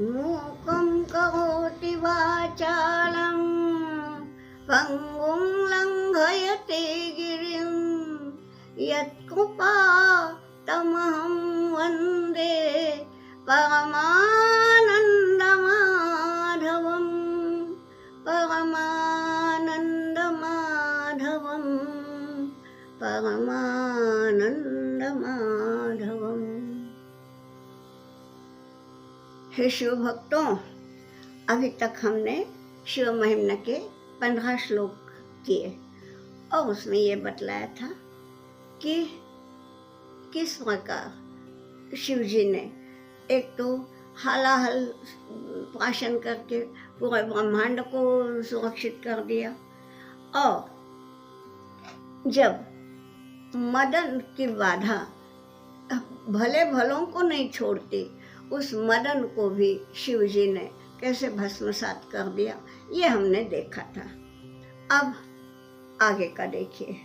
मूकं करोति वाचालं पङ्गुं लङ्घयते गिरिं यत्कृपातमहं वन्दे परमानन्दमाधवं परमानन्दमाधवं परमानन्दमाधवम्। हे शिव भक्तों, अभी तक हमने शिव महिमा के 15 श्लोक किए और उसमें ये बतलाया था कि किस प्रकार शिव जी ने एक तो हलाहल भाषण करके पूरे ब्रह्मांड को सुरक्षित कर दिया, और जब मदन की बाधा भले भलों को नहीं छोड़ती, उस मदन को भी शिव जी ने कैसे भस्मसात कर दिया, ये हमने देखा था। अब आगे का देखिए।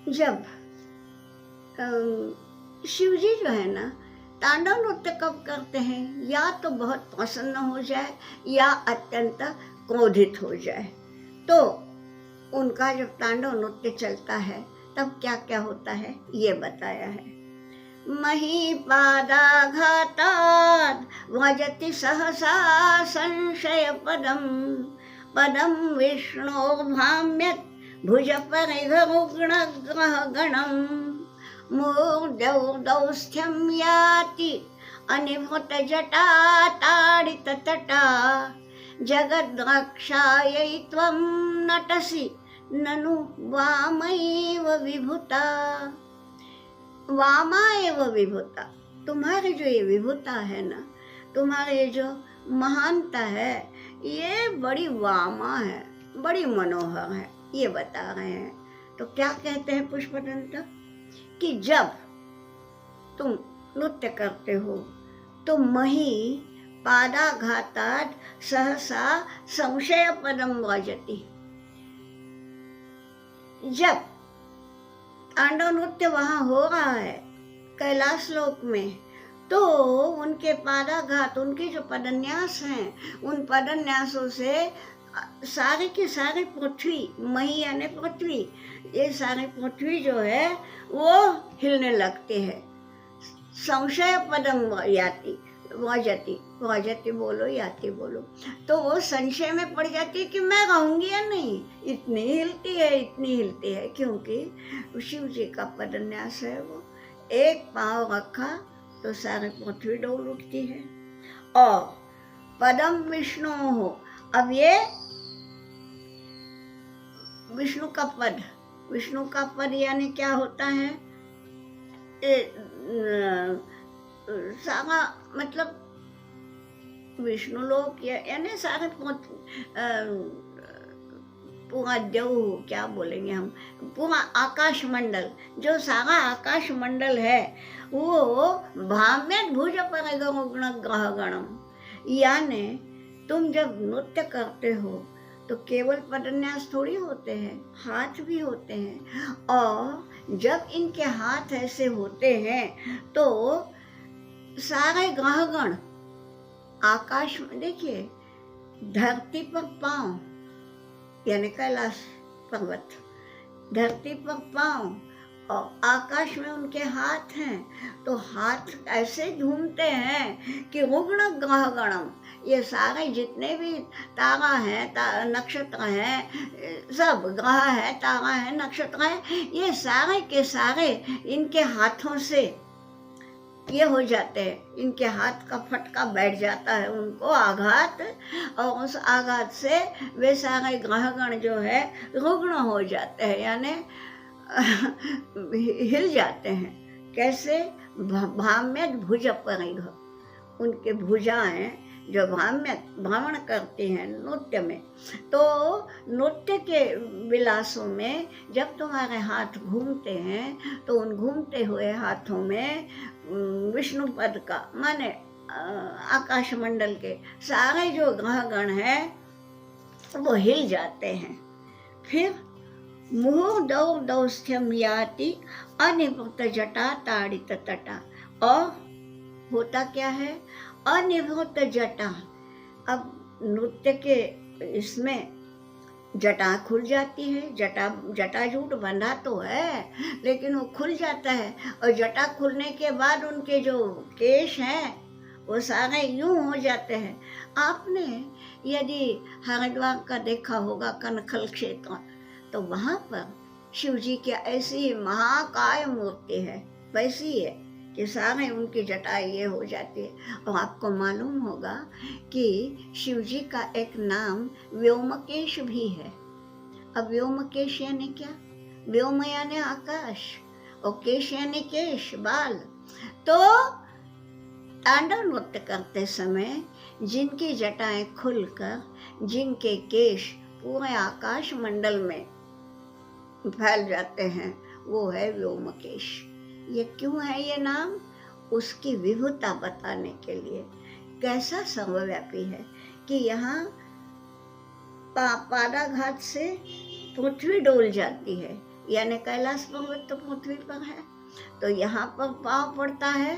जब शिव जी जो है ना तांडव नृत्य कब करते हैं, या तो बहुत प्रसन्न हो जाए या अत्यंत क्रोधित हो जाए, तो उनका जब तांडव नृत्य चलता है तब क्या क्या होता है ये बताया है। महीपादाघातात् व्रजति सहसा संशय पदं पदं विष्णोर्भाम्यत् भुजपरिघरुग्णग्रहगणं मूर्धौर्दौस्थ्यं याति अनिभृतजटाताडिततटा जगद्रक्षायै त्वं नटसि ननु वामैव विभूता। वामा एवं विभूता, तुम्हारी जो ये विभूता है ना, तुम्हारे ये जो महानता है, ये बड़ी वामा है, बड़ी मनोहर है, ये बता रहे हैं। तो क्या कहते हैं पुष्पदंत कि जब तुम नृत्य करते हो तो मही पादाघातात् सहसा संशय पदम व्रजति। जब तांडव नृत्य वहाँ हो रहा है कैलाश लोक में, तो उनके पादाघात, उनके जो पदन्यास हैं, उन पदन्यासों से सारे की सारी पृथ्वी, मही यानी पृथ्वी, ये सारी पृथ्वी जो है वो हिलने लगती है। संशय पदम याति व्रजति, व्रजति बोलो याति बोलो, तो वो संशय में पड़ जाती है कि मैं रहूंगी या नहीं, इतनी हिलती है, इतनी हिलती है, क्योंकि शिव जी का पदन्यास है। वो एक पाँव रखा तो सारी पृथ्वी डोल उठती है। और पदम विष्णु हो, अब ये विष्णु का पद, विष्णु का पद यानी क्या होता है, सारा मतलब विष्णु लोक यानी सारे पूरा देव, क्या बोलेंगे हम, पूरा आकाश मंडल, जो सारा आकाश मंडल है वो भाम्यत भुज परिगण ग्रह गणम, यानी तुम जब नृत्य करते हो तो केवल पदन्यास थोड़ी होते हैं, हाथ भी होते हैं। और जब इनके हाथ ऐसे होते हैं तो सारे ग्रहगण आकाश में, देखिए धरती पर पांव यानी कैलाश पर्वत, धरती पर पांव और आकाश में उनके हाथ हैं, तो हाथ ऐसे घूमते हैं कि रुग्ण ग्रह गणम, ये सारे जितने भी तारा हैं, नक्षत्र हैं, सब ग्रह है, तारा है, नक्षत्र है, ये सारे के सारे इनके हाथों से ये हो जाते हैं, इनके हाथ का फटका बैठ जाता है, उनको आघात, और उस आघात से वे सारे ग्रहगण जो है रुग्ण हो जाते हैं, यानी हिल जाते हैं। कैसे? भाम्यत भुज परिघ, उनके भुजाएं जो भ्रमण करती हैं नृत्य में, तो नृत्य के विलासों में जब तुम्हारे हाथ घूमते हैं तो उन घूमते हुए हाथों में विष्णु पद का माने आकाश मंडल के सारे जो ग्रहगण हैं वो हिल जाते हैं। फिर मुहुर्दौस्थ्यम याति अनिवृत जटा ताड़ित तटा, और होता क्या है, अनिभृत जटा। अब नृत्य के इसमें जटा खुल जाती है, जटाजूट बंधा तो है लेकिन वो खुल जाता है, और जटा खुलने के बाद उनके जो केश हैं वो सारे यूं हो जाते हैं। आपने यदि हरिद्वार का देखा होगा कनखल क्षेत्र, तो वहां पर शिव जी की ऐसी महाकाय मूर्ति है, वैसी है कि सारे उनकी जटाएं ये हो जाती है। और आपको मालूम होगा कि शिव जी का एक नाम व्योमकेश भी है। अब व्योमकेश यानी क्या? व्योम यानी आकाश और केश यानी केश, बाल। तो तांडव नृत्य करते समय जिनकी जटाएं खुलकर जिनके केश पूरे आकाश मंडल में फैल जाते हैं, वो है व्योमकेश। ये क्यों है ये नाम? उसकी विभुता बताने के लिए। कैसा सर्वव्यापी है कि यहाँ पादाघात से पृथ्वी डोल जाती है, यानी कैलाश पर्वत तो पृथ्वी पर है, तो यहाँ पर पाँव पड़ता है,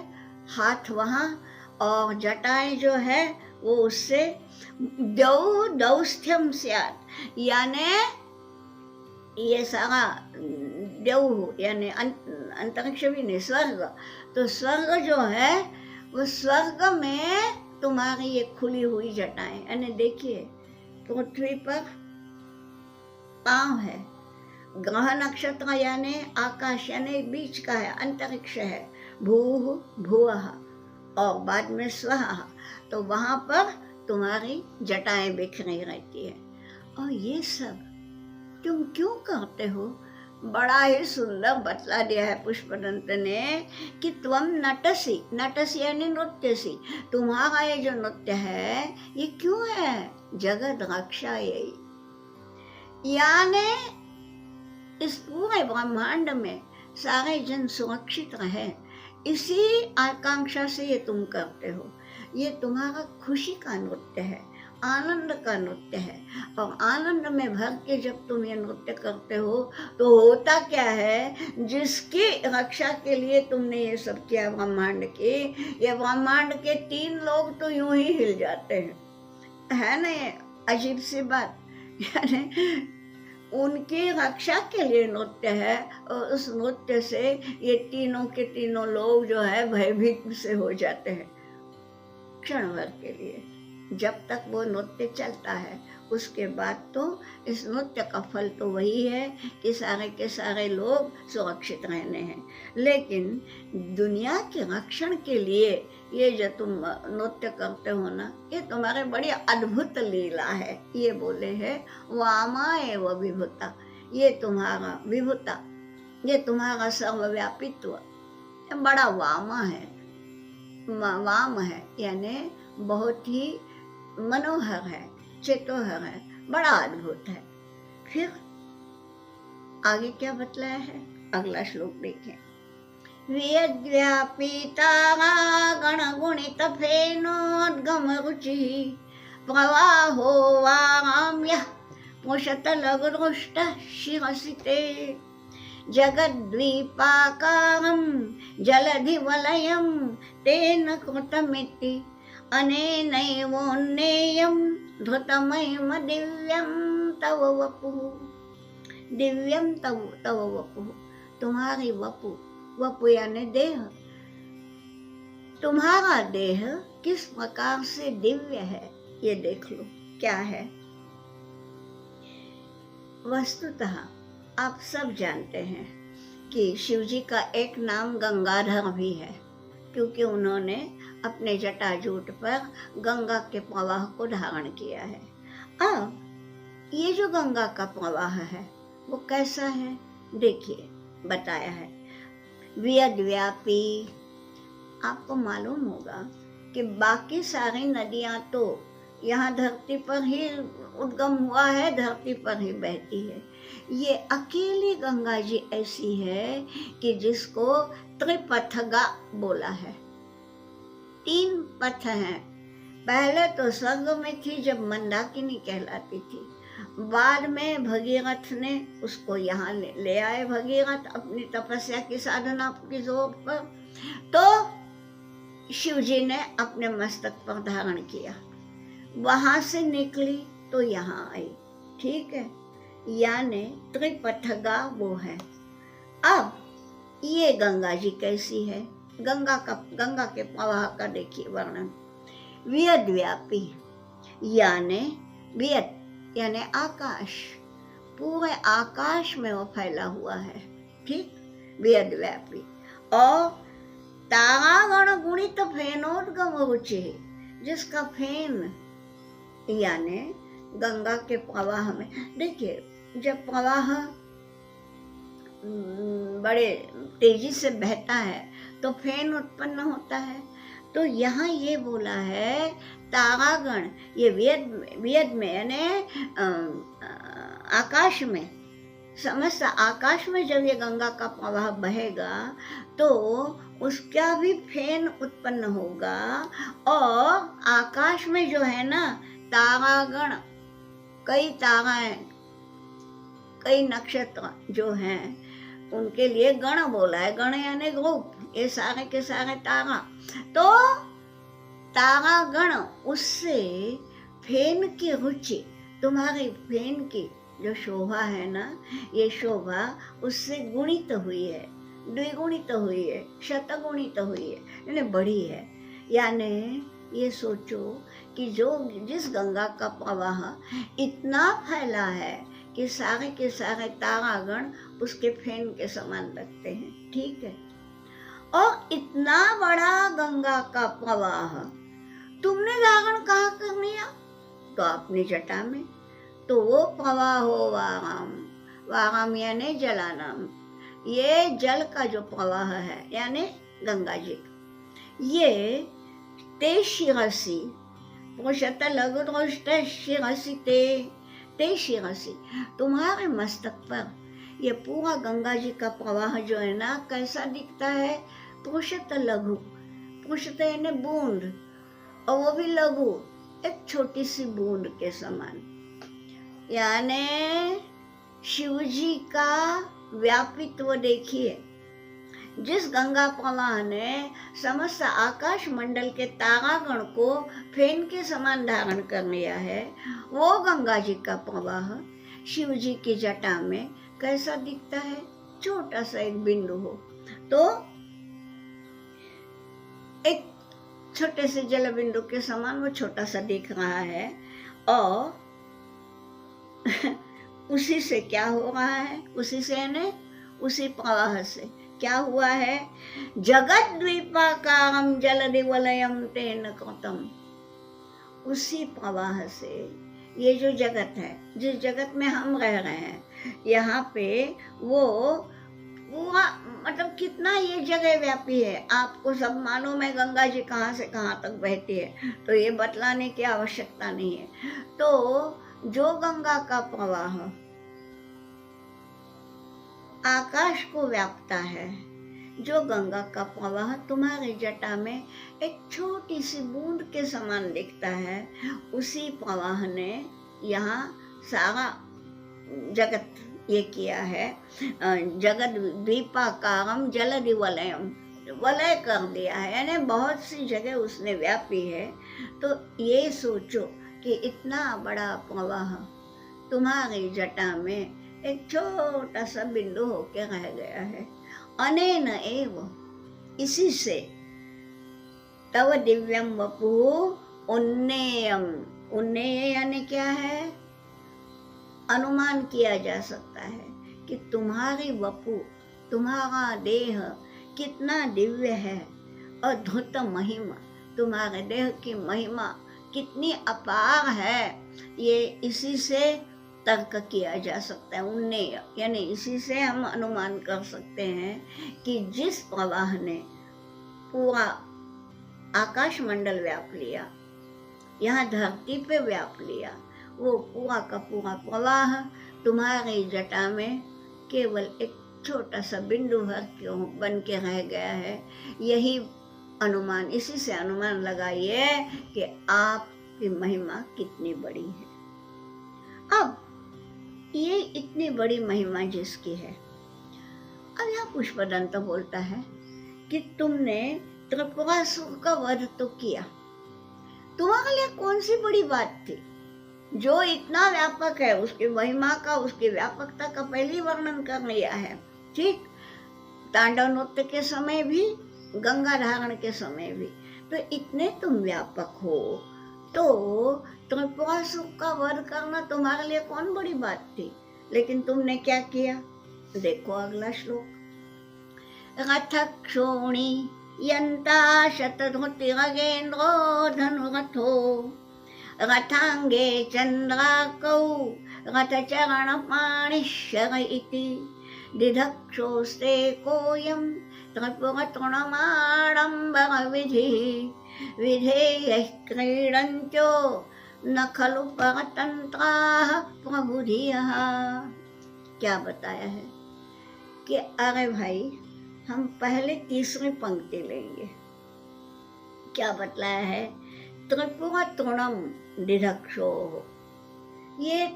हाथ वहाँ, और जटाएं जो है वो उससे दौस्थ्यम स्यात्, यानी ये सारा देव यानी अंतरिक्ष भी नहीं, स्वर्ग। तो स्वर्ग जो है वो स्वर्ग में तुम्हारी ये खुली हुई जटाएं, यानी देखिए पृथ्वी पर पाँव है, ग्रह नक्षत्र यानी आकाश यानी बीच का है, अंतरिक्ष है, भूः भुवः और बाद में स्वः, तो वहाँ पर तुम्हारी जटाएं बिखरी रहती है। और ये सब तुम क्यों करते हो? बड़ा ही सुंदर बतला दिया है पुष्पदंत ने कि त्वम नटसी, नटसी यानी नृत्यसी, तुम्हारा ये जो नृत्य है ये क्यों है? जगत रक्षा यही, यानी इस पूरे ब्रह्मांड में सारे जन सुरक्षित रहे, इसी आकांक्षा से ये तुम करते हो। ये तुम्हारा खुशी का नृत्य है, आनंद का नृत्य है। और आनंद में भर के जब तुम ये नृत्य करते हो तो होता क्या है, जिसकी रक्षा के लिए तुमने ये सब किया ब्रह्मांड की, ये ब्रह्मांड के 3 लोग तो यूं ही हिल जाते हैं, है ना? ये अजीब सी बात, यानी उनकी रक्षा के लिए नृत्य है, और उस नृत्य से ये तीनों के तीनों लोग जो है भयभीत से हो जाते हैं क्षण भर के लिए। जब तक वो नृत्य चलता है, उसके बाद तो इस नृत्य का फल तो वही है कि सारे के सारे लोग सुरक्षित रहने हैं। लेकिन दुनिया के रक्षण के लिए ये जो तुम नृत्य करते हो ना, ये तुम्हारे बड़ी अद्भुत लीला है। ये बोले है वामा एव विभुता, ये तुम्हारा विभुता, ये तुम्हारा सर्वव्यापित्व, ये बड़ा वामा है, वाम है, यानी बहुत ही मनोहर है, चेतोहर है, बड़ा अद्भुत है। फिर आगे क्या बतलाया है, अगला श्लोक देखें। वियद्व्यापीता गणगुणित फेनोद्गम रुचि प्रवाहो वाम्यः पुषतलगृष्ट शिरसि ते जगद्वीपाकारं जलधिवलयं तेन कृतमिति अनेनैवोन्नेयं धृतमहिम दिव्यं तव वपुः, दिव्यं तव वपुः, तुम्हारी वपु, वपु यानी देह, तुम्हारा देह किस प्रकार से दिव्य है ये देख लो। क्या है? वस्तुतः आप सब जानते हैं कि शिव जी का एक नाम गंगाधर भी है, क्योंकि उन्होंने अपने जटाजूट पर गंगा के प्रवाह को धारण किया है। अब ये जो गंगा का प्रवाह है वो कैसा है, देखिए बताया है वियद्व्यापी। आपको मालूम होगा कि बाकी सारी नदियां तो यहाँ धरती पर ही उद्गम हुआ है, धरती पर ही बहती है। ये अकेली गंगा जी ऐसी है कि जिसको त्रिपथगा बोला है। 3 पथ हैं। पहले तो स्वर्ग में थी जब मंदाकिनी कहलाती थी, बाद में भगीरथ ने उसको यहाँ ले आए, भगीरथ अपनी तपस्या की साधना की जोर पर। तो शिव जी ने अपने मस्तक पर धारण किया, वहां से निकली तो यहाँ आई, ठीक है, यानी त्रिपथगा वो है। अब ये गंगा जी कैसी है, गंगा के प्रवाह का देखिए वर्णन। वियद व्यापी यानी वियद यानी आकाश, पूरे आकाश में वो फैला हुआ है, ठीक, वियद व्यापी। और तारागण गुणित फेनोद्गम रुचि, जिसका फेन यानी गंगा के प्रवाह में, देखिए जब प्रवाह बड़े तेजी से बहता है तो फेन उत्पन्न होता है। तो यहाँ ये बोला है तारागण, ये वेद में यानी आकाश में, समस्त आकाश में जब ये गंगा का प्रवाह बहेगा तो उसका भी फेन उत्पन्न होगा। और आकाश में जो है ना तारागण, कई ताराएं, कई नक्षत्र जो हैं उनके लिए गण बोला है, गण यानी ग्रुप, ये सारे के सारे तारा। तो तारागण उससे फेन की रुचि, तुम्हारी फेन की जो शोभा है ना, ये शोभा उससे गुणित हुई है, द्विगुणित हुई है, शतगुणित हुई है, यानी बढ़ी है। यानी ये सोचो कि जिस गंगा का प्रवाह इतना फैला है कि सारे के सारे तारागण उसके फेन के समान लगते हैं, ठीक है। और इतना बड़ा गंगा का प्रवाह तुमने धारण कहाँ कर लिया, तो अपनी जटा में। तो वो प्रवाह हो वाराम, वाराम यानी जलानाम, ये जल का जो प्रवाह है यानी गंगा जी का, ये ते शिरसी पुरुषत लघुदृष्ट शिरसी ते शिरसी, तुम्हारे मस्तक पर ये पूरा गंगा जी का प्रवाह जो है ना कैसा दिखता है, पुरुषत लघु, पुरुषत यानी बूंद, और वो भी लघु, एक छोटी सी बूंद के समान। यानी शिव जी का व्यापित्व देखिए, जिस गंगा प्रवाह ने समस्त आकाश मंडल के तारागण को फेन के समान धारण कर लिया है, वो गंगा जी का प्रवाह शिव जी की जटा में कैसा दिखता है, छोटा सा एक बिंदु हो तो एक छोटे से जल बिंदु के समान वो छोटा सा दिख रहा है। और उसी से क्या हो रहा है, उसी से ने उसी प्रवाह से क्या हुआ है, जगत द्वीपाकारम जलदिवलयम तेन कृतम, उसी प्रवाह से ये जो जगत है, जिस जगत में हम रह रहे हैं, यहाँ पे वो पूरा मतलब कितना ये जगह व्यापी है। आपको सब मालूम है गंगा जी कहाँ से कहाँ तक बहती है, तो ये बतलाने की आवश्यकता नहीं है। तो जो गंगा का प्रवाह आकाश को व्यापता है, जो गंगा का प्रवाह तुम्हारी जटा में एक छोटी सी बूंद के समान दिखता है, उसी प्रवाह ने यहाँ सारा जगत ये किया है, जगत द्वीपाकारम जलधि वलयम, वलय कर दिया है, यानी बहुत सी जगह उसने व्यापी है। तो ये सोचो कि इतना बड़ा प्रवाह तुम्हारी जटा में एक छोटा सा बिंदु होके रह गया है। अनेन एव, इसी से तव दिव्यम वपु उन्नेयम, उन्नेय यानी क्या है, अनुमान किया जा सकता है कि तुम्हारी वपु, तुम्हारा देह कितना दिव्य है, अद्भुत महिमा, तुम्हारे देह की महिमा कितनी अपार है, ये इसी से तर्क किया जा सकता है। उन्नेय यानी इसी से हम अनुमान कर सकते हैं कि जिस प्रवाह ने पूरा आकाश मंडल व्याप लिया, यहाँ धरती पे व्याप लिया, वो पूरा का पूरा प्रवाह तुम्हारी जटा में केवल एक छोटा सा बिंदु भर क्यों बन के रह गया है। यही अनुमान, इसी से अनुमान लगाइए कि आपकी महिमा कितनी बड़ी है। अब ये इतनी बड़ी महिमा जिसकी है, अब यहाँ पुष्पदंत बोलता है कि तुमने त्रिपुरासुर का वध तो किया, तुम्हारे लिए कौन सी बड़ी बात थी? जो इतना व्यापक है, उसकी महिमा का, उसकी व्यापकता का पहले ही वर्णन कर लिया है। ठीक, तांडव नृत्य के समय भी, गंगा धारण के समय भी। तो इतने तुम व्यापक हो, तो त्रिपुरासुर का वध करना तुम्हारे लिए कौन बड़ी बात थी? लेकिन तुमने क्या किया? देखो अगला श्लोक। रथ क्षोणी यंता शतधृतिरगेन्द्रो धनुरथो रथांगे चंद्राकौ रथचरणपाणिश्चर इति दिधक्षोस्ते कोऽयं त्रिपुरतृणमाडम्बरविधिः विधेयः क्रीडन्त्यो न खलु परतन्त्राः प्रबुधियः। क्या बताया है कि अरे भाई, हम पहले तीसरी पंक्ति लेंगे। क्या बतलाया है? त्रिपुरा तृणम दिधक्षो, ये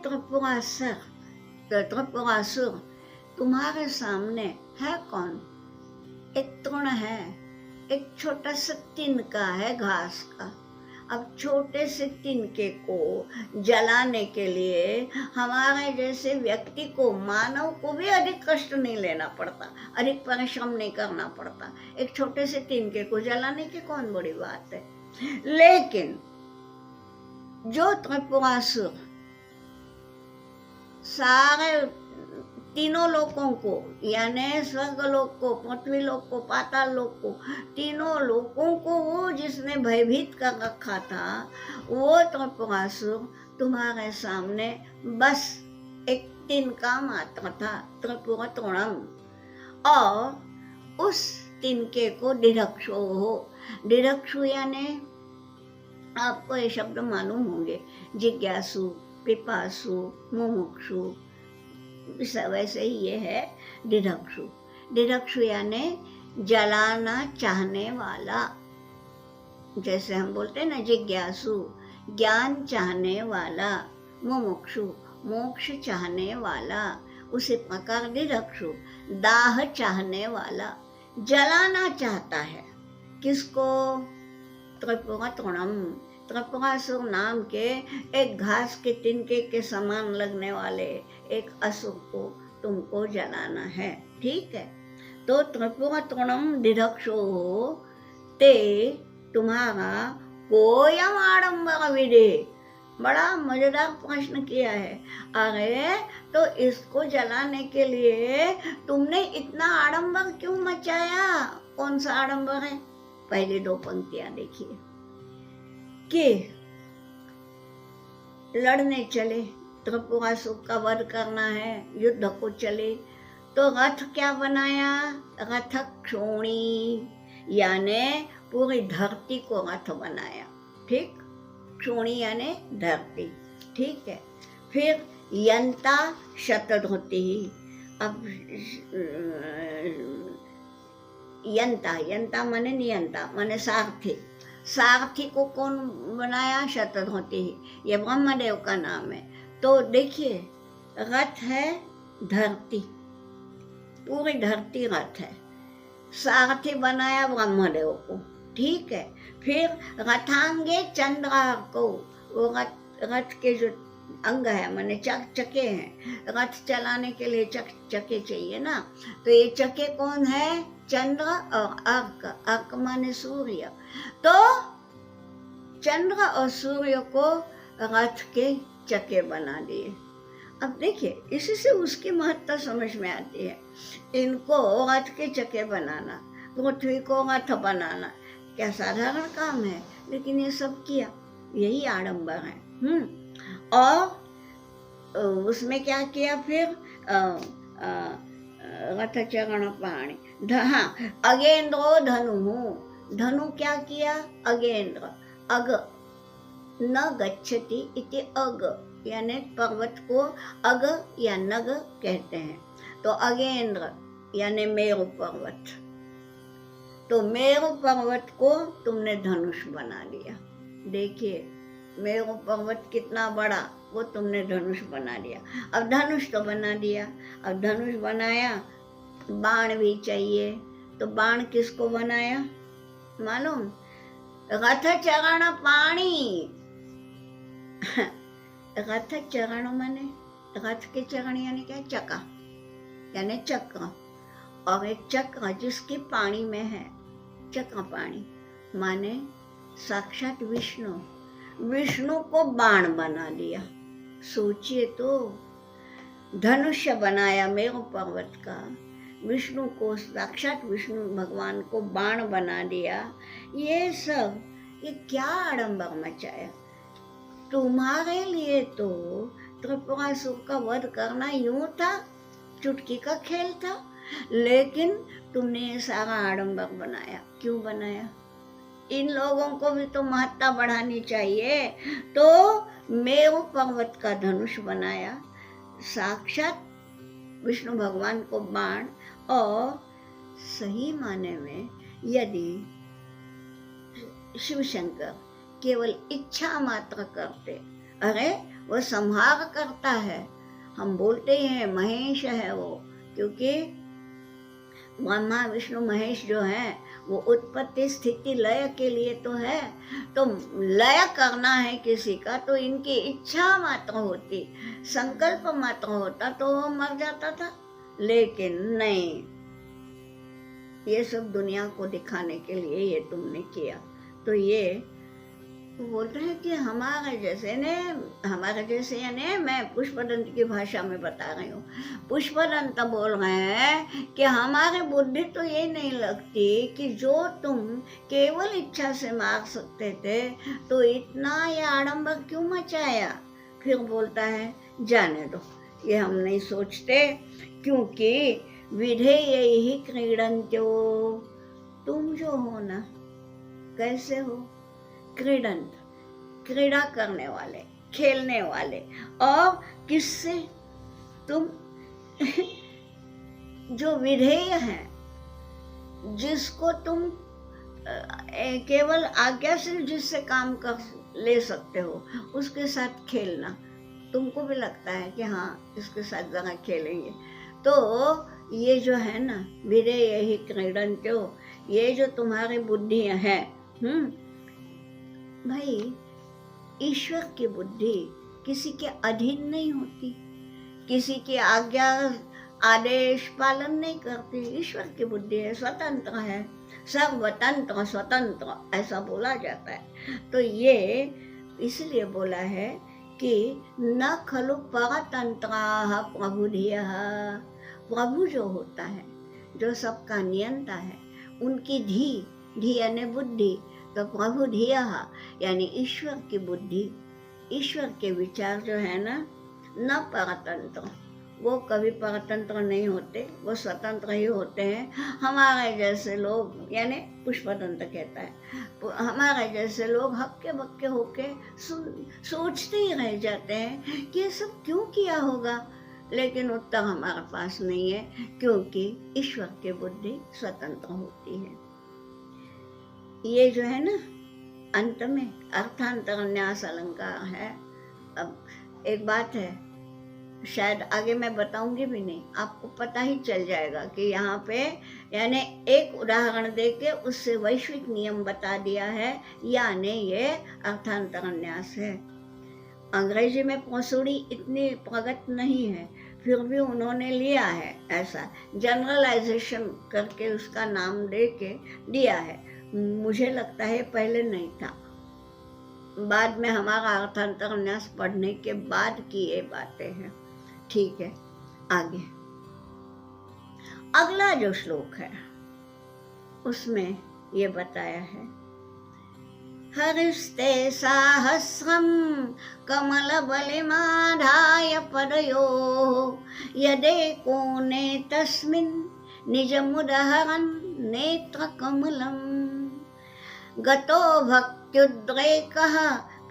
त्रिपुरासुर तुम्हारे सामने है कौन? एक तृण है, एक छोटा सा तिनका है घास का। अब छोटे से तिनके को जलाने के लिए हमारे जैसे व्यक्ति को, मानव को भी अधिक कष्ट नहीं लेना पड़ता, अधिक परिश्रम नहीं करना पड़ता। एक छोटे से तिनके को जलाने की कौन बड़ी बात है? लेकिन जो त्रिपुरासुर सारे तीनों लोकों को, यानी स्वर्ग लोक को, पृथ्वी लोक को, पाताल लोक को, तीनों लोकों को वो जिसने भयभीत कर रखा था, वो त्रिपुरासुर तुम्हारे सामने बस एक तिनका मात्र था, त्रिपुरा तृणम। और उस तिनके को दिधक्षु हो। दिधक्षु यानी आपको ये शब्द मालूम होंगे, जिज्ञासु, पिपासु, मुमुक्षु, वैसे ही ये है दिधक्षु। दिधक्षु यानी जलाना चाहने वाला। जैसे हम बोलते हैं ना, जिज्ञासु ज्ञान चाहने वाला, मुमुक्षु मोक्ष चाहने वाला। उसी प्रकार दिधक्षु दाह चाहने वाला, जलाना चाहता है। किसको? त्रिपुरा तृणम, त्रिपुरासुर नाम के एक घास के तिनके के समान लगने वाले एक असुर को तुमको जलाना है। ठीक है, तो त्रिपुरा तृणम दिधक्षो ते तुम्हारा कोयम आडंबर विधि। बड़ा मजेदार प्रश्न किया है। अरे तो इसको जलाने के लिए तुमने इतना आडंबर क्यों मचाया? कौन सा आडंबर है? पहले दो पंक्तियां देखिए कि लड़ने चले, त्रिपुरासुर का वध करना है, युद्ध को चले, तो रथ क्या बनाया? रथ क्षोणी, यानी पूरी धरती को रथ बनाया। ठीक, क्षोणी यानी धरती। ठीक है, फिर यंता शतधृति। अब यंता माने नियंता माने सारथी। सारथी को कौन बनाया? शतधृति। ये ब्रह्मदेव का नाम है। तो देखिए, रथ है धरती, पूरी धरती रथ है, सारथी बनाया ब्रह्मदेव को। ठीक है, फिर रथांगे चंद्रार्क को, वो रथ के जो अंग है माने चक्के हैं, रथ चलाने के लिए चक्के चाहिए ना, तो ये चक्के कौन है? चंद्र और अर्क। अर्क माने सूर्य। तो चंद्र और सूर्य को रथ के चक्के बना दिए। अब देखिए, इसी से उसकी महत्ता समझ में आती है। इनको रथ के चक्के बनाना, पृथ्वी को रथ बनाना क्या साधारण काम है? लेकिन ये सब किया, यही आडंबर है। और उसमें क्या किया फिर? रथ चरण पाणी। हाँ, अगेंद्रो धनु। धनु क्या किया? अगेंद्र। अग न गच्छति इति अग, यानी पर्वत को अग या नग कहते हैं। तो अगेंद्र यानी मेरु पर्वत। तो मेरु पर्वत को तुमने धनुष बना लिया। देखिए, मेरु पर्वत कितना बड़ा, वो तुमने धनुष बना लिया। अब धनुष तो बना दिया, अब धनुष बनाया, बाण भी चाहिए। तो बाण किसको बनाया? मालूम? रथ चरण पाणी। रथ चरण माने रथ के चरण यानी क्या? चक्का, यानी चक्र। और एक चक्र जिसके पानी में है, चक्र पाणी माने साक्षात विष्णु। विष्णु को बाण बना दिया। सोचिए तो, धनुष्य बनाया मेरु पर्वत का, विष्णु को, साक्षात विष्णु भगवान को बाण बना दिया। ये सब, ये क्या आडंबर मचाया। तुम्हारे लिए तो त्रिपुरासुर का वध करना यूं था, चुटकी का खेल था, लेकिन तुमने ये सारा आडंबर बनाया। क्यों बनाया? इन लोगों को भी तो महत्ता बढ़ानी चाहिए। तो मेरु पर्वत का धनुष बनाया, साक्षात विष्णु भगवान को बाण। और सही माने में यदि शिव शंकर केवल इच्छा मात्र करते, अरे वो संहार करता है, हम बोलते हैं महेश है वो, क्योंकि ब्रह्मा विष्णु महेश जो है वो उत्पत्ति स्थिति लय के लिए तो है। तो लय करना है किसी का तो इनकी इच्छा मात्र होती, संकल्प मात्र होता तो वो मर जाता था। लेकिन नहीं, ये सब दुनिया को दिखाने के लिए ये तुमने किया। तो ये बोलते हैं कि हमारे जैसे यानी मैं पुष्पदंत की भाषा में बता रही हूँ। पुष्पदंत बोल रहे हैं कि हमारे बुद्धि तो ये नहीं लगती कि जो तुम केवल इच्छा से मार सकते थे तो इतना ये आडंबर क्यों मचाया। फिर बोलता है जाने दो, ये हम नहीं सोचते, क्योंकि विधेय ही क्रीडन्त्यो। तुम जो हो ना, कैसे हो? क्रीडंत, क्रीड़ा करने वाले, खेलने वाले। और किससे? तुम जो विधेय है, जिसको तुम केवल आज्ञा से जिससे काम कर ले सकते हो, उसके साथ खेलना। तुमको भी लगता है कि हाँ इसके साथ जरा खेलेंगे। तो ये जो है ना, विधेय ही क्रीडन्त्यो, ये जो तुम्हारी बुद्धियां हैं, भाई ईश्वर की बुद्धि किसी के अधीन नहीं होती, किसी की आज्ञा आदेश पालन नहीं करती। ईश्वर की बुद्धि है, स्वतंत्र है, सर्वतंत्र स्वतंत्र ऐसा बोला जाता है। तो ये इसलिए बोला है कि न खलु परतंत्राः प्रभुधियः। प्रभु जो होता है, जो सबका नियंता है, उनकी धी यानी बुद्धि। तो प्रभु धिया यानी ईश्वर की बुद्धि, ईश्वर के विचार जो है ना, न परतंत्र, वो कभी परतंत्र नहीं होते, वो स्वतंत्र ही होते हैं। हमारे जैसे लोग, यानी पुष्पदंत कहता है, हमारे जैसे लोग हक्के बक्के होके सोचते ही रह जाते हैं कि ये सब क्यों किया होगा, लेकिन उत्तर हमारे पास नहीं है, क्योंकि ईश्वर की बुद्धि स्वतंत्र होती है। ये जो है ना, अंत में अर्थांतर न्यास अलंकार है। अब एक बात है, शायद आगे मैं बताऊंगी भी नहीं, आपको पता ही चल जाएगा कि यहाँ पे यानी एक उदाहरण देके उससे वैश्विक नियम बता दिया है, यानी ये अर्थांतर न्यास है। अंग्रेजी में पौसुड़ी इतनी प्रगत नहीं है, फिर भी उन्होंने लिया है, ऐसा जनरलाइजेशन करके उसका नाम दे के दिया है। मुझे लगता है पहले नहीं था, बाद में हमारा अर्थांतर न्यास पढ़ने के बाद की ये बातें हैं। ठीक है, आगे अगला जो श्लोक है उसमें ये बताया है, हरिस्ते साहस्रम कमलबलिमाधाय पदयोः यदेकोने तस्मिन् निजमुदहरन् नेत्रकमलम् गतो भक्त्युद्रेकः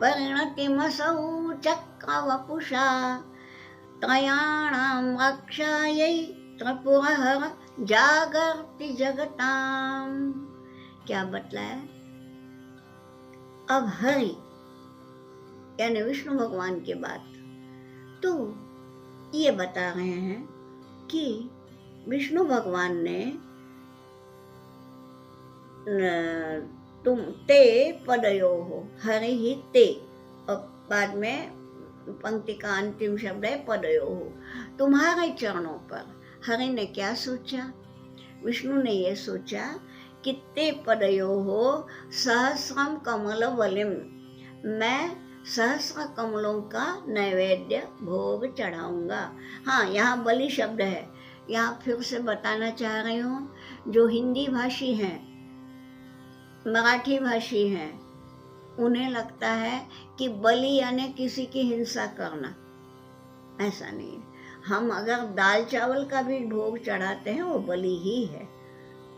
परिणतिमसौ चक्रवपुषा त्रयाणां रक्षायै त्रिपुरहर जागर्ति जगताम्। क्या बतलाया? अब हरि यानी विष्णु भगवान के बाद तो ये बता रहे हैं कि विष्णु भगवान ने तुम ते पदयो हो, हरि ही ते, और बाद में पंक्ति का अंतिम शब्द है पदयो हो, तुम्हारे चरणों पर। हरि ने क्या सोचा? विष्णु ने ये सोचा कि ते पदयो हो सहस्रम कमल बलिम, मैं सहस्र कमलों का नैवेद्य भोग चढ़ाऊंगा। हाँ, यहाँ बलि शब्द है। यहाँ फिर से बताना चाह रही हूँ, जो हिंदी भाषी हैं, मराठी भाषी हैं, उन्हें लगता है कि बलि यानी किसी की हिंसा करना। ऐसा नहीं है। हम अगर दाल चावल का भी भोग चढ़ाते हैं वो बलि ही है।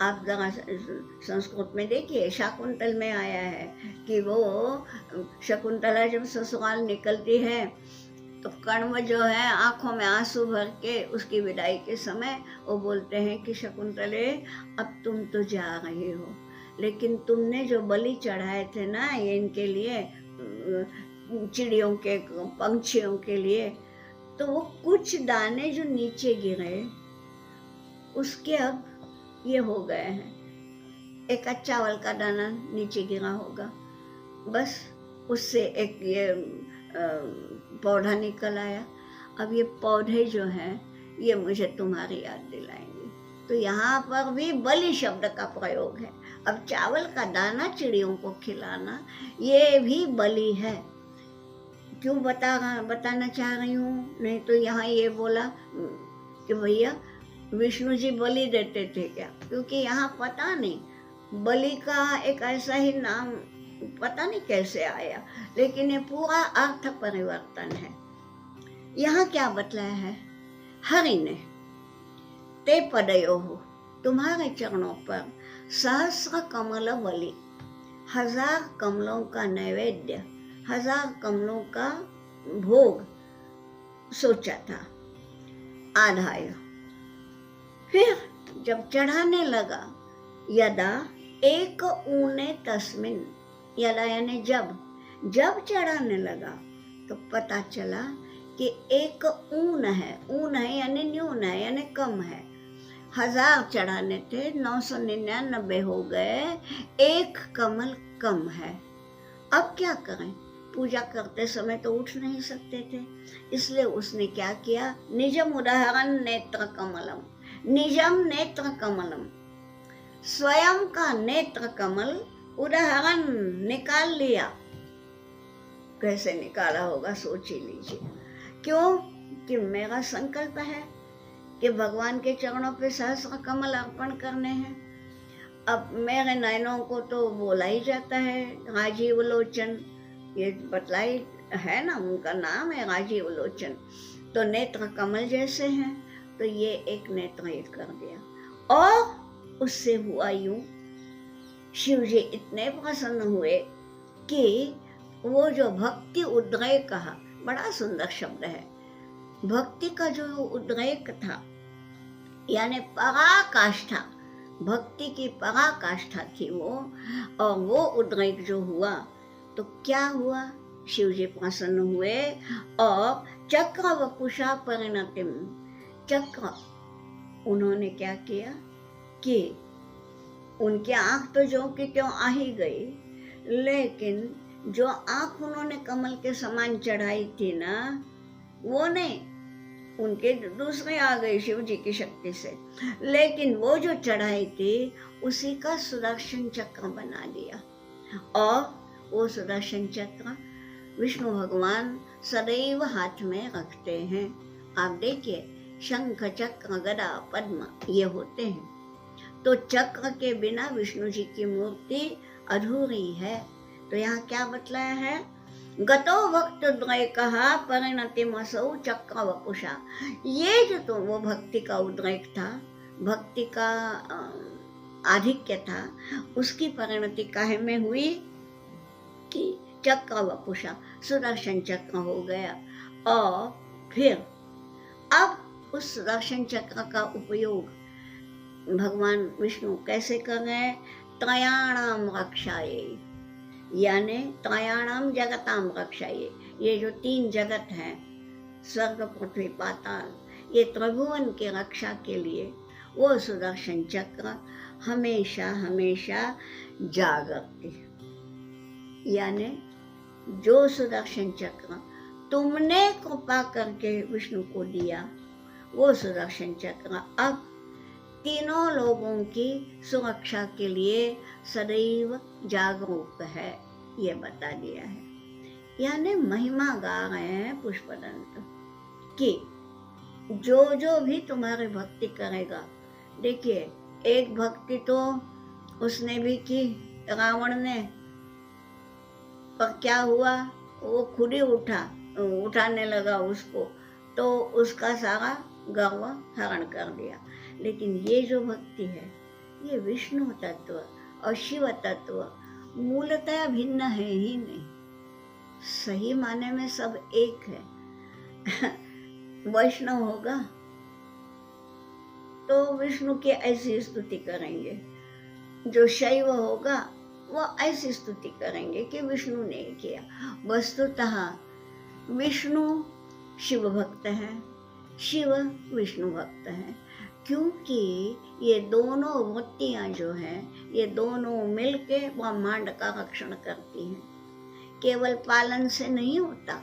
आप जरा संस्कृत में देखिए, शाकुंतल में आया है कि वो शकुंतला जब ससुराल निकलती है तो कण्व जो है आंखों में आंसू भर के उसकी विदाई के समय वो बोलते हैं कि शकुंतले, अब तुम तो जा रही हो, लेकिन तुमने जो बलि चढ़ाए थे ना ये इनके लिए, चिड़ियों के, पंछियों के लिए, तो वो कुछ दाने जो नीचे गिरे उसके अब ये हो गए हैं, एक चावल का दाना नीचे गिरा होगा, बस उससे एक ये पौधा निकल आया। अब ये पौधे जो हैं ये मुझे तुम्हारी याद दिलाएंगे। तो यहाँ पर भी बलि शब्द का प्रयोग है। अब चावल का दाना चिड़ियों को खिलाना ये भी बलि है। क्यों बताना चाह रही हूँ? नहीं तो यहाँ ये बोला कि भैया विष्णु जी बलि देते थे क्या? क्योंकि यहाँ पता नहीं बलि का एक ऐसा ही नाम पता नहीं कैसे आया, लेकिन ये पूरा अर्थ परिवर्तन है। यहाँ क्या बतलाया है? हरि ने ते पदयो हो, तुम्हारे चरणों पर सहस्र कमल बलि, 1000 कमलों का नैवेद्य, 1000 कमलों का भोग सोचा था। आधाय, फिर जब चढ़ाने लगा, यदा एक ऊने तस्मिन, यदा यानी जब चढ़ाने लगा तो पता चला कि एक ऊन है यानी न्यून है यानी कम है। 1000 चढ़ाने थे, 999 हो गए, एक कमल कम है। अब क्या करें? पूजा करते समय तो उठ नहीं सकते थे, इसलिए उसने क्या किया? निजम उदाहरण नेत्र कमलम, निजम नेत्र कमलम, स्वयं का नेत्र कमल उदाहरण निकाल लिया। कैसे निकाला होगा सोच ही लीजिए। क्यों? कि मेरा संकल्प है कि भगवान के चरणों पे सहस्र कमल अर्पण करने हैं। अब मेरे नयनों को तो बोला ही जाता है राजीव लोचन, ये बतलाई है ना, उनका नाम है राजीव लोचन, तो नेत्र कमल जैसे हैं, तो ये एक नेत्र ही कर दिया। और उससे हुआ यूं, शिव जी इतने प्रसन्न हुए कि वो जो भक्ति उद्रेक कहा, बड़ा सुंदर शब्द है, भक्ति का जो उद्रेक था यानी पराकाष्ठा, भक्ति की पराकाष्ठा थी वो, और वो उद्रेक जो हुआ तो क्या हुआ? शिव जी प्रसन्न हुए और चक्र वपुषा परिणतिम, चक्र, उन्होंने क्या किया कि उनकी आंख तो जो कि त्यों आ ही गई, लेकिन जो आंख उन्होंने कमल के समान चढ़ाई थी ना, वो नहीं, उनके दूसरे आ गई शिव जी की शक्ति से, लेकिन वो जो चढ़ाई थी उसी का सुदर्शन चक्र बना दिया। और वो सुदर्शन चक्र विष्णु भगवान सदैव हाथ में रखते हैं। आप देखिए, शंख चक्र गदा पद्म ये होते हैं, तो चक्र के बिना विष्णु जी की मूर्ति अधूरी है। तो यहाँ क्या बतलाया है? गतो वक्त द्वय कहा परिणतिमसौ चक्र वपुषा, ये जो तो वो भक्ति का उद्रेक था, भक्ति का आधिक्य था, उसकी परिणति काहे में हुई कि चक्र वपुषा, सुदर्शन चक्र हो गया। और फिर अब उस सुदर्शन चक्र का उपयोग भगवान विष्णु कैसे कर रहे हैं? त्रयाणाम रक्षाये, यानी त्रयाणाम जगताम रक्षाये, ये जो 3 जगत हैं, स्वर्ग पृथ्वी पाताल, ये त्रिभुवन की रक्षा के लिए वो सुदर्शन चक्र हमेशा हमेशा जागृति, यानी जो सुदर्शन चक्र तुमने कृपा करके विष्णु को दिया, वो सुदर्शन चक्र अब तीनों लोगों की सुरक्षा के लिए सदैव जागरूक है, ये बता दिया है। यानी महिमा गा रहे हैं पुष्पदंत कि जो जो भी तुम्हारी भक्ति करेगा, देखिए एक भक्ति तो उसने भी की रावण ने, पर क्या हुआ, वो खुद ही उठाने लगा उसको, तो उसका सारा गर्व हरण कर दिया। लेकिन ये जो भक्ति है, ये विष्णु तत्व और शिव तत्व मूलतः भिन्न है ही नहीं, सही माने में सब एक है। वैष्णव होगा तो विष्णु की ऐसी स्तुति करेंगे, जो शैव होगा वो ऐसी स्तुति करेंगे कि विष्णु ने किया। वस्तुतः विष्णु शिव भक्त है, शिव विष्णु भक्त है, क्योंकि ये दोनों वृत्तियां जो हैं, ये दोनों मिलके ब्रह्मांड का रक्षण करती हैं। केवल पालन से नहीं होता,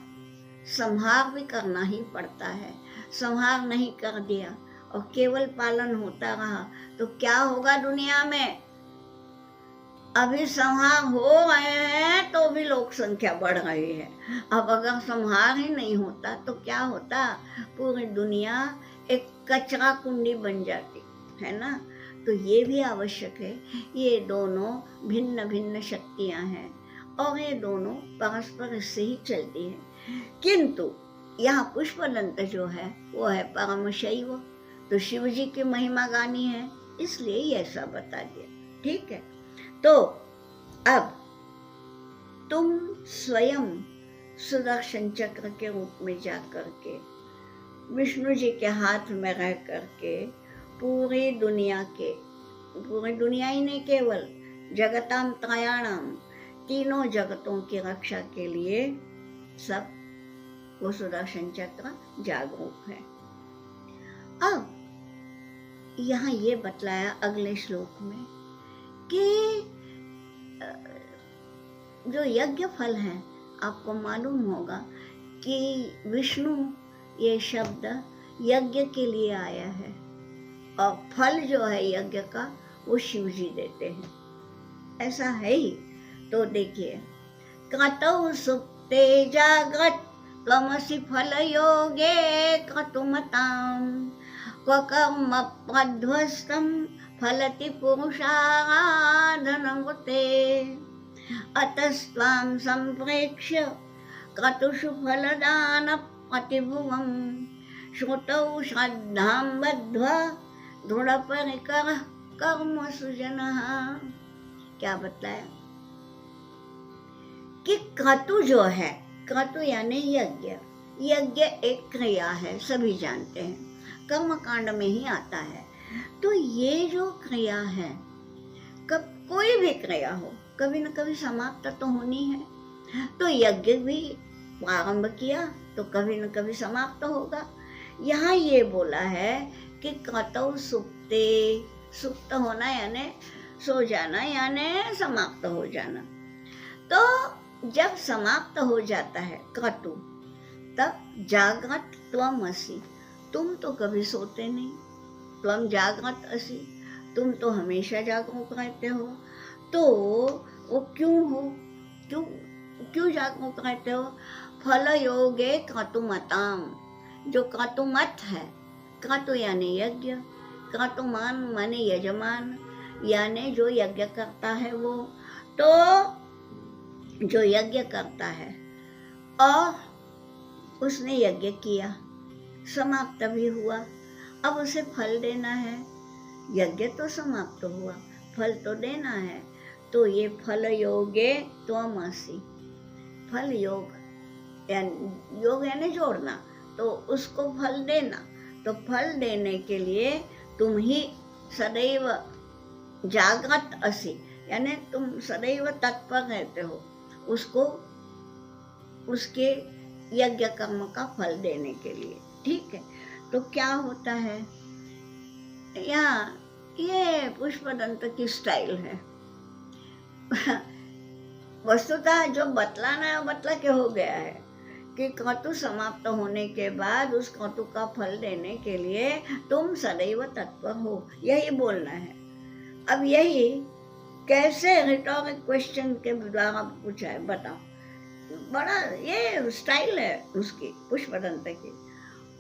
संहार भी करना ही पड़ता है। संहार नहीं कर दिया और केवल पालन होता रहा तो क्या होगा दुनिया में? अभी संहार हो रहे हैं तो भी लोक संख्या बढ़ रही है। अब अगर संहार ही नहीं होता तो क्या होता? पूरी दुनिया एक कचरा कुंडी बन जाती है ना। तो ये भी आवश्यक है, ये दोनों भिन्न भिन्न शक्तियां हैं और ये दोनों परस्पर से ही चलती हैं। किंतु यहाँ पुष्पदंत जो है वो है परम शैव, तो शिव जी की महिमा गानी है, इसलिए ये ऐसा बता दिया। ठीक है, तो अब तुम स्वयं सुदर्शन चक्र के रूप में जा करके विष्णु जी के हाथ में रह करके पूरी दुनिया ही नहीं, केवल जगताम त्रयाणाम, तीनों जगतों की रक्षा के लिए सब वो सुदर्शन चक्र जागरूक है। अब यहाँ ये बतलाया अगले श्लोक में कि जो यज्ञ फल है, आपको मालूम होगा कि विष्णु ये शब्द यज्ञ के लिए आया है और फल जो है यज्ञ का वो शिव जी देते हैं, ऐसा है ही। तो देखिए, क्रतौ सुप्ते जाग्रत त्वमसि फल योगे क्रतुमताम् क्व कर्म प्रध्वस्तं फलति पुरुषाराधनमुते अतस्त्वां संप्रेक्ष्य क्रतुषु फलदान प्रतिभुवं श्रुतौ श्रद्धां बद्ध्वा दृढ़परिकरः कर्मसु जनः। क्या बताया कि क्रतु जो है, क्रतु यानी यज्ञ, यज्ञ एक क्रिया है, सभी जानते हैं, कर्म कांड में ही आता है। तो ये जो क्रिया है, कब कोई भी क्रिया हो कभी न कभी समाप्त तो होनी है, तो यज्ञ भी प्रारंभ किया तो कभी न कभी समाप्त तो होगा। यहाँ ये बोला है कि क्रतौ सुप्ते, सुप्त होना यानी सो जाना, यानी समाप्त हो जाना। तो जब समाप्त हो जाता है क्रतु, तब जागृत त्वमसि, तुम तो कभी सोते नहीं, त्वम जागृत असि, तुम तो हमेशा जागरूक रहते हो। तो वो क्यों हो, क्यों जागरूक रहते हो? फल योगे क्रतुमताम, जो क्रतुमत है, क्रतु यानी यज्ञ, क्रतुमान माने यजमान, यानी जो यज्ञ करता है वो, तो जो यज्ञ करता है और उसने यज्ञ किया, समाप्त भी हुआ, अब उसे फल देना है। यज्ञ तो समाप्त हुआ, फल तो देना है, तो ये फल योगे त्वमसि, फल योग यानी जोड़ना, तो उसको फल देना। तो फल देने के लिए तुम ही सदैव जागृत असि, यानी तुम सदैव तत्पर रहते हो उसको, उसके यज्ञ कर्म का फल देने के लिए। ठीक है, तो क्या होता है यहाँ ये पुष्पदंत की स्टाइल है। वस्तुतः जो बतलाना है वो बतला के हो गया है कि क्रतु समाप्त होने के बाद उस क्रतु का फल देने के लिए तुम सदैव तत्पर हो, यही बोलना है। अब यही कैसे रिटोरिक क्वेश्चन के द्वारा पूछा है, बताओ। बड़ा ये स्टाइल है उसकी, पुष्पदंत की।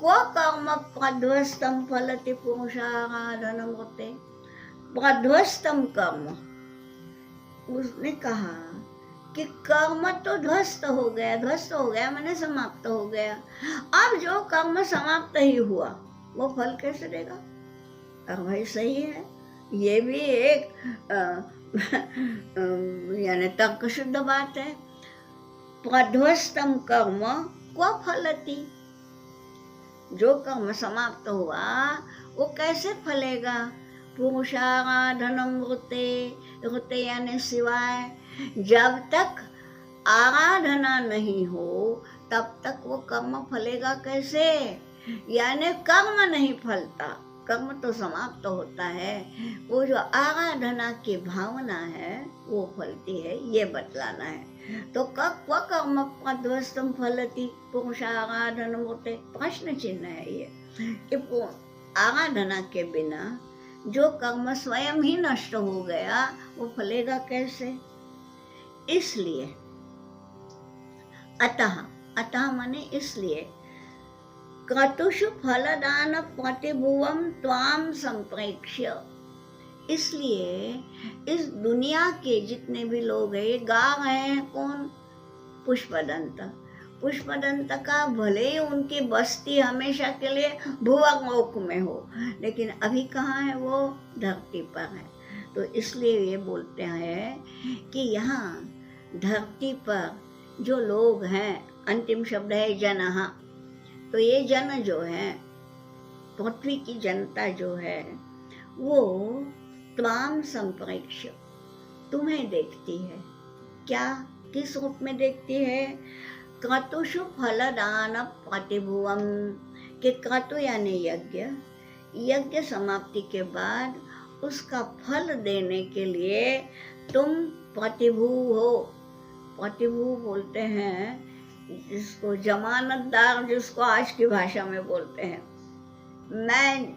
को कर्म प्रध्वस्तम फलति पुरुषाराधनम होते, प्रध्वस्तम कर्म। उसने कहा कि कर्म तो ध्वस्त हो गया मैंने समाप्त हो गया। अब जो कर्म समाप्त ही हुआ वो फल कैसे देगा? अब भाई सही है, ये भी एक यानी तर्कशुद्ध बात है। प्रध्वस्तम कर्म क्व फलति, जो कर्म समाप्त हुआ वो कैसे फलेगा? पुरुषाराधनम होते यानी सिवाय, जब तक आराधना नहीं हो तब तक वो कर्म फलेगा कैसे? यानी कर्म नहीं फलता, कर्म तो समाप्त होता है, वो जो आराधना की भावना है वो फलती है, ये बतलाना है। तो क्व कर्म प्रध्वस्तम फलति पुरुषाराधनम होते, प्रश्न चिन्ह है ये कि आराधना के बिना जो कर्म स्वयं ही नष्ट हो गया वो फलेगा कैसे? इसलिए अतः माने इसलिए क्रतुषु फलदान प्रतिभुवम त्वाम संप्रेक्ष्य, इसलिए इस दुनिया के जितने भी लोग हैं, ये गा रहे हैं कौन? पुष्पदंत का भले ही उनकी बस्ती हमेशा के लिए भुवलोक में हो, लेकिन अभी कहाँ है? वो धरती पर है। तो इसलिए ये बोलते हैं कि यहाँ धरती पर जो लोग हैं, अंतिम शब्द है जनः, तो ये जन जो है, पृथ्वी की जनता जो है, वो त्वाम संप्रेक्ष्य, तुम्हें देखती है। क्या, किस रूप में देखती है? क्रतुषु फलदान प्रतिभुवम, कि क्रतु यानी यज्ञ समाप्ति के बाद उसका फल देने के लिए तुम प्रतिभू हो। प्रतिभू बोलते हैं जिसको जमानतदार, जिसको आज की भाषा में बोलते हैं। मैं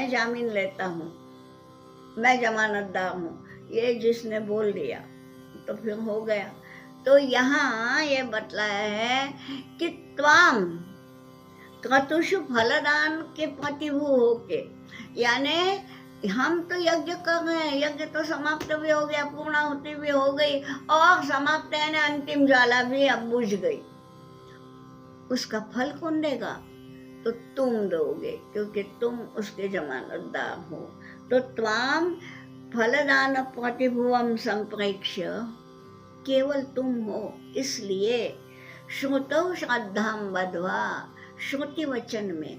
जामीन लेता हूँ, मैं जमानतदार हूँ, ये जिसने बोल दिया तो फिर हो गया। तो यहाँ ये बतलाया है कि त्वाम क्रतुषु फलदान के प्रतिभू होके, यानी हम तो यज्ञ कर रहे हैं, यज्ञ तो समाप्त भी हो गया, पूर्णाहुति भी हो गई, और समाप्त यानी अंतिम ज्वाला भी अब बुझ गई। उसका फल कौन देगा? तो तुम दोगे, क्योंकि तुम उसके जमानतदार हो। तो त्वाम फलदान प्रतिभुवम संप्रेक्ष्य, केवल तुम हो, इसलिए श्रुतौ श्रद्धाम बद्ध्वा, श्रुति वचन में,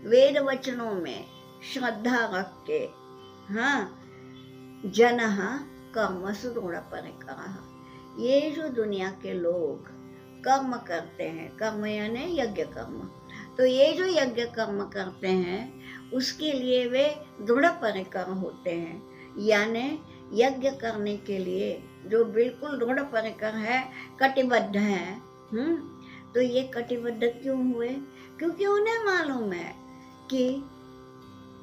वेद वचनों में श्रद्धा रख के, हाँ, जनः कर्मसु दृढ़परिकरः, ये जो दुनिया के लोग कर्म करते हैं, कर्म यानी यज्ञ कर्म, तो ये जो यज्ञ कर्म करते हैं उसके लिए वे दृढ़ परिकर होते हैं। यानी यज्ञ करने के लिए जो बिल्कुल दृढ़ परिकर है, कटिबद्ध है। तो ये कटिबद्ध क्यों हुए? क्योंकि उन्हें मालूम है कि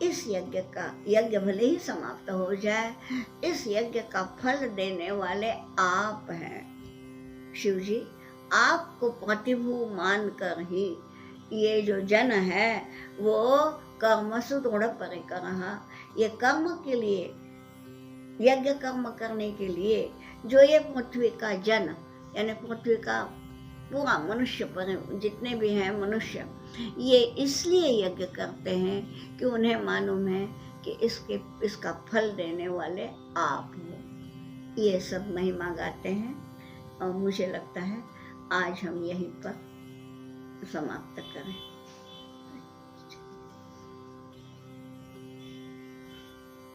इस यज्ञ भले ही समाप्त हो जाए, इस यज्ञ का फल देने वाले आप हैं शिव जी। आपको प्रतिभू मानकर ही ये जो जन है वो कर्मसु दृढ़ परिकरः, ये कर्म के लिए, यज्ञ कर्म करने के लिए जो ये पृथ्वी का जन यानी पृथ्वी का पूरा मनुष्य पर जितने भी हैं मनुष्य, ये इसलिए यज्ञ करते हैं कि उन्हें मालूम है कि इसका फल देने वाले आप हो। ये सब महिमा गाते हैं और मुझे लगता है आज हम यहीं पर समाप्त करें।